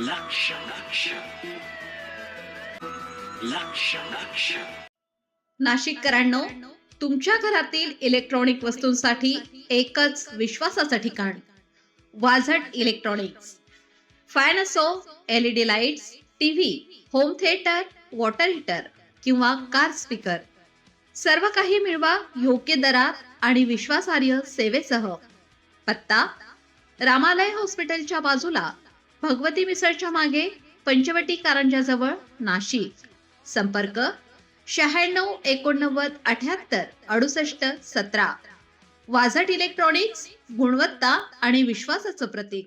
लक्ष लक्ष लक्ष लक्ष नाशिककरांनो, तुमच्या घरातील इलेक्ट्रॉनिक वस्तूंसाठी एकच विश्वासाचं ठिकाण वाझट इलेक्ट्रॉनिक्स. फॅन असो, LED lights, TV, home theatre, water heater किंवा कार स्पीकर, सर्व काही मिळवा योग्य दरात आणि विश्वासार्ह सेवेसह. पत्ता: रामालय हॉस्पिटलच्या बाजूला, भगवती मिसळच्या मागे, पंचवटी कारंजाजवळ, नाशिक. संपर्क: 96 89 78 68 17. वाझट इलेक्ट्रॉनिक्स, गुणवत्ता आणि विश्वासाचं प्रतीक.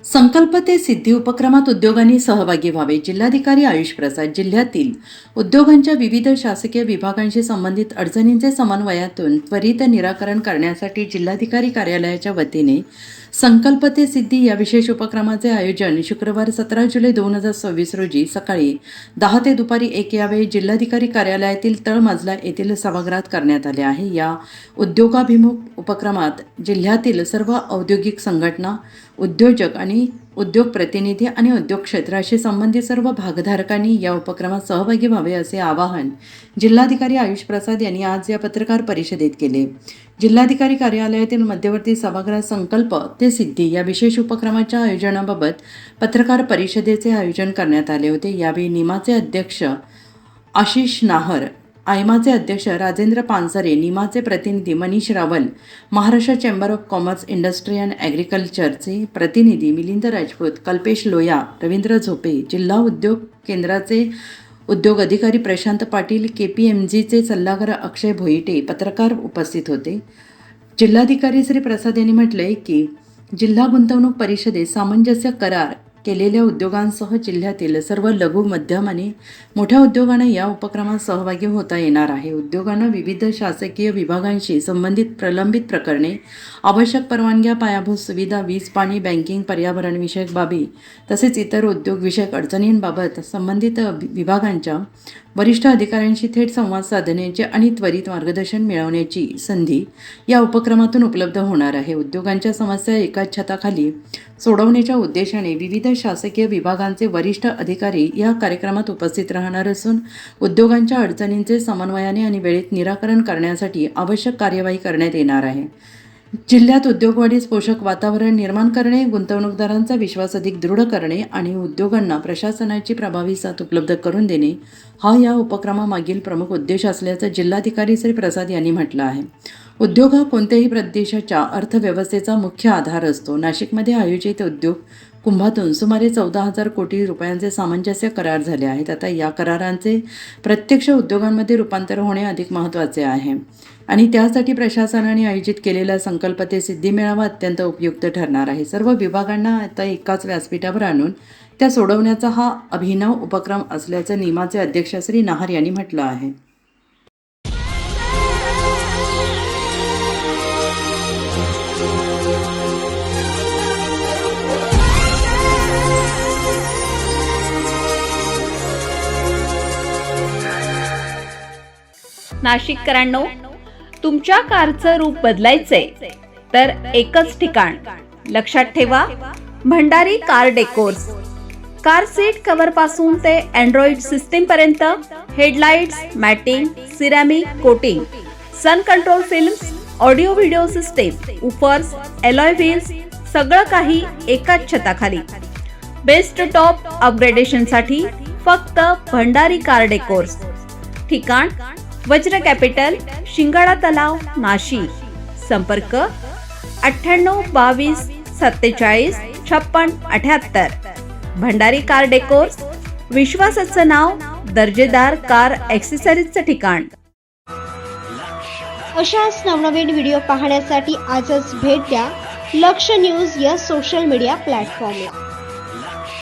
संकल्प ते सिद्धी उपक्रमात उद्योगांनी सहभागी व्हावे. जिल्हाधिकारी आयुष प्रसाद. जिल्ह्यातील उद्योगांच्या विविध शासकीय विभागांशी संबंधित अडचणींचे समन्वयातून त्वरित निराकरण करण्यासाठी जिल्हाधिकारी कार्यालयाच्या वतीने संकल्प ते सिद्धी या विशेष उपक्रमाचे आयोजन शुक्रवार 17 जुलै 2026 रोजी सकाळी 10 ते दुपारी 1 या वेळी जिल्हाधिकारी कार्यालयातील तळमजला येथील सभागृहात करण्यात आले आहे. या उद्योगाभिमुख उपक्रमात जिल्ह्यातील सर्व औद्योगिक संघटना, उद्योजक आणि उद्योग प्रतिनिधी आणि उद्योग क्षेत्राशी संबंधित सर्व भागधारकांनी या उपक्रमात सहभागी व्हावे असे आवाहन जिल्हाधिकारी आयुष प्रसाद यांनी आज या पत्रकार परिषदेत केले. जिल्हाधिकारी कार्यालयातील मध्यवर्ती सभागृहात संकल्प ते सिद्धी या विशेष उपक्रमाच्या आयोजनाबाबत पत्रकार परिषदेचे आयोजन करण्यात आले होते. यावेळी निमाचे अध्यक्ष आशिष नाहर, आयमाचे अध्यक्ष राजेंद्र पानसरे, निमाचे प्रतिनिधी Manish Rawal, Maharashtra chamber of commerce, industry and ॲग्रिकल्चरचे प्रतिनिधी मिलिंद राजपूत, कल्पेश लोया, रवींद्र झोपे, जिल्हा उद्योग केंद्राचे उद्योग अधिकारी प्रशांत पाटील, KPMGचे सल्लागार अक्षय भोईटे पत्रकार उपस्थित होते. जिल्हाधिकारी श्री प्रसाद यांनी म्हटले की जिल्हा गुंतवणूक परिषदेत सामंजस्य करार केलेल्या उद्योगांसह जिल्ह्यातील सर्व लघु, मध्यम आणि मोठ्या उद्योगांना या उपक्रमात सहभागी होता येणार आहे. उद्योगांना विविध शासकीय विभागांशी संबंधित प्रलंबित प्रकरणे, आवश्यक परवानग्या, पायाभूत सुविधा, वीज, पाणी, बँकिंग, पर्यावरण विषयक बाबी तसेच इतर उद्योग विषयक अडचणींबाबत संबंधित विभागांच्या वरिष्ठ अधिकाऱ्यांशी थेट संवाद साधण्याची आणि त्वरित मार्गदर्शन मिळवण्याची संधी या उपक्रमातून उपलब्ध होणार आहे. उद्योगांच्या समस्या एकाच छताखाली सोडवण्याच्या उद्देशाने विविध शासकीय विभागांचे वरिष्ठ अधिकारी या कार्यक्रमात उपस्थित राहणार असून उद्योगांच्या अडचणींचे समन्वयाने आणि वेळेत निराकरण करण्यासाठी आवश्यक कार्यवाही करण्यात येणार आहे. जिल्ह्यात उद्योगवाढीस पोषक वातावरण निर्माण करणे, गुंतवणूकदारांचा विश्वास अधिक दृढ करणे आणि उद्योगांना प्रशासनाची प्रभावी साथ उपलब्ध करून देणे हा या उपक्रमामागील प्रमुख उद्देश असल्याचं जिल्हाधिकारी श्री प्रसाद यांनी म्हटलं आहे. उद्योग हा कोणत्याही प्रदेशाच्या अर्थव्यवस्थेचा मुख्य आधार असतो. नाशिकमध्ये आयोजित उद्योग कुंभातून सुमारे 14,000 कोटी रुपयांचे सामंजस्य करार झाले आहेत. आता या करारांचे प्रत्यक्ष उद्योगांमध्ये रूपांतर होणे अधिक महत्त्वाचे आहे आणि त्यासाठी प्रशासनाने आयोजित केलेला संकल्प ते सिद्धी मेळावा अत्यंत उपयुक्त ठरणार आहे. सर्व विभागांना आता एकाच व्यासपीठावर आणून त्या सोडवण्याचा हा अभिनव उपक्रम असल्याचं निमाचे अध्यक्ष श्री नाहर यांनी म्हटलं आहे. नाशिककरांनो, तुमच्या कारचं रूप बदलायचंय तर एकच ठिकाण. लक्षात ठेवा, Bhandari car decors. Car seat cover पासून ते अँड्रॉइड सिस्टीम पर्यंत, headlights, matting, ceramic coating, sun control films, audio video system, woofers, alloy wheels, सगळं काही एकाच छताखाली. बेस्ट टॉप अपग्रेडेशनसाठी फक्त भंडारी कार डेकोर्स. ठिकाण: वज्र कॅपिटल, शिंगाडा तलाव, नाशिक. संपर्क: 98 22 47 56 78. भंडारी कार डेकोर्स, विश्वासाचं नाव, दर्जेदार कार ॲक्सेसरीजचं ठिकाण. अशाच नवनवीन व्हिडिओ पाहण्यासाठी आजच भेट द्या लक्ष न्यूज या सोशल मीडिया प्लॅटफॉर्मला.